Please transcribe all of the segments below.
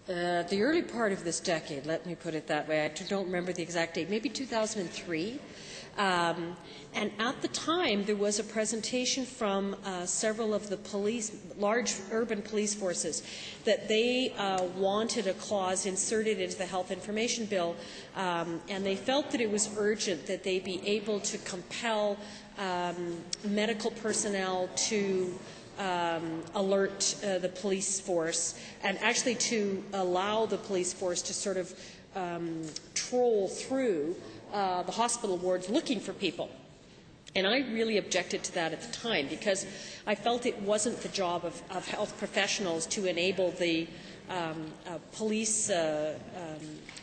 The early part of this decade, let me put it that way. I don't remember the exact date, maybe 2003. And at the time, there was a presentation from several of the large urban police forces, that they wanted a clause inserted into the health information bill, and they felt that it was urgent that they be able to compel medical personnel to alert the police force, and actually to allow the police force to sort of troll through the hospital wards looking for people. And I really objected to that at the time, because I felt it wasn't the job of health professionals to enable the police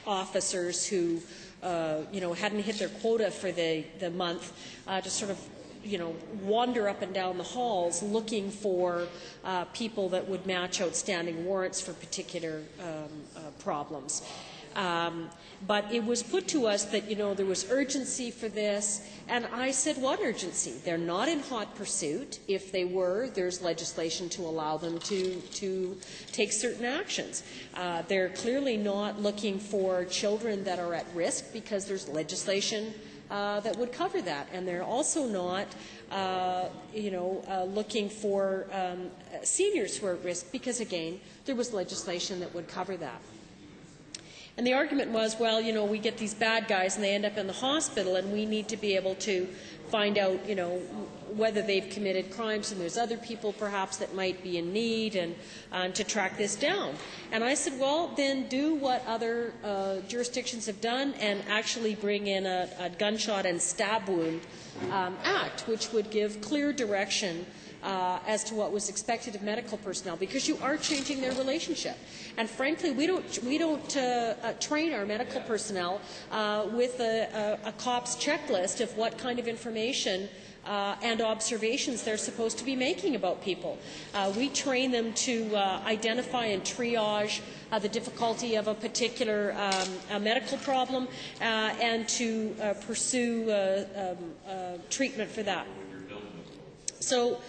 officers who hadn't hit their quota for the month to sort of wander up and down the halls looking for people that would match outstanding warrants for particular problems. But it was put to us that, there was urgency for this, and I said, what urgency? They're not in hot pursuit. If they were, there's legislation to allow them to take certain actions. They're clearly not looking for children that are at risk, because there's legislation that would cover that, and they're also not, looking for seniors who are at risk, because again, there was legislation that would cover that. And the argument was, well, we get these bad guys and they end up in the hospital, and we need to be able to find out, whether they've committed crimes, and there's other people perhaps that might be in need, and to track this down. And I said, well, then do what other jurisdictions have done, and actually bring in a gunshot and stab wound act, which would give clear direction as to what was expected of medical personnel, because you are changing their relationship. And frankly, we don't train our medical personnel with a cop's checklist of what kind of information and observations they're supposed to be making about people. We train them to identify and triage the difficulty of a particular medical problem, and to pursue treatment for that. So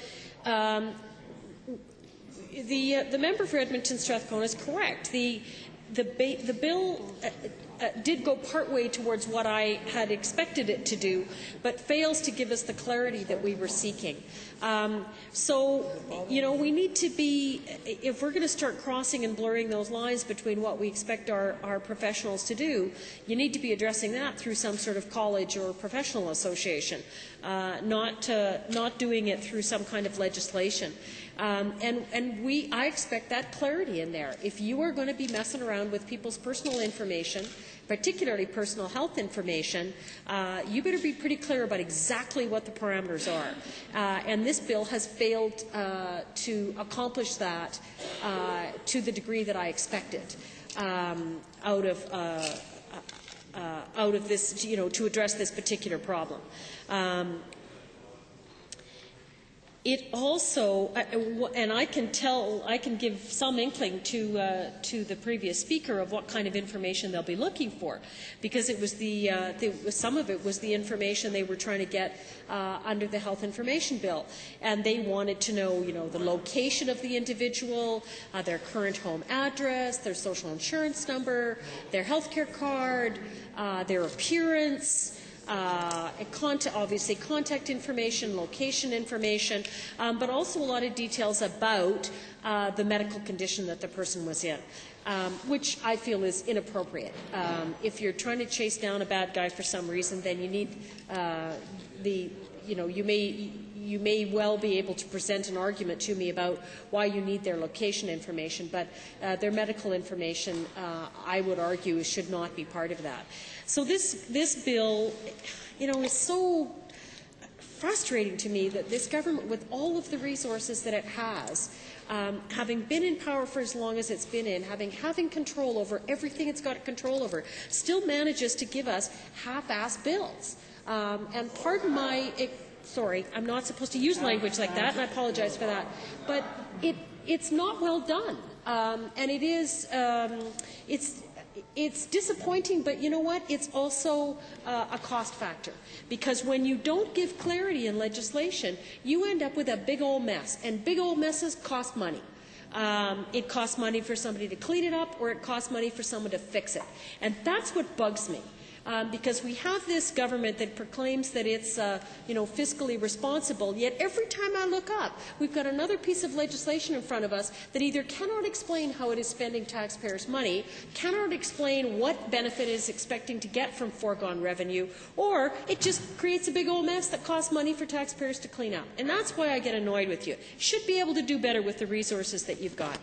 the member for Edmonton Strathcona is correct. The bill did go partway towards what I had expected it to do, but fails to give us the clarity that we were seeking. We need to be, if we're going to start crossing and blurring those lines between what we expect our professionals to do, you need to be addressing that through some sort of college or professional association, not doing it through some kind of legislation. I expect that clarity in there. If you are going to be messing around with people's personal information, particularly personal health information, you better be pretty clear about exactly what the parameters are. And this bill has failed to accomplish that to the degree that I expected out of this, to address this particular problem. It also, and I can give some inkling to the previous speaker of what kind of information they'll be looking for, because it was some of it was the information they were trying to get under the health information bill, and they wanted to know, the location of the individual, their current home address, their social insurance number, their health care card, their appearance. Obviously contact information, location information, but also a lot of details about the medical condition that the person was in, which I feel is inappropriate. If you're trying to chase down a bad guy for some reason, then you need you may well be able to present an argument to me about why you need their location information, but their medical information, I would argue, should not be part of that. So this bill, is so frustrating to me that this government, with all of the resources that it has, having been in power for as long as it's been in, having control over everything it's got control over, still manages to give us half-ass bills. And pardon my, sorry, I'm not supposed to use language like that, and I apologize for that, but it's not well done. And it is, it's disappointing, but you know what? It's also a cost factor, because when you don't give clarity in legislation, you end up with a big old mess, and big old messes cost money. it costs money for somebody to clean it up, or it costs money for someone to fix it. And that's what bugs me. Because we have this government that proclaims that it's, fiscally responsible, yet every time I look up, we've got another piece of legislation in front of us that either cannot explain how it is spending taxpayers' money, cannot explain what benefit it is expecting to get from foregone revenue, or it just creates a big old mess that costs money for taxpayers to clean up. And that's why I get annoyed with you. You should be able to do better with the resources that you've got.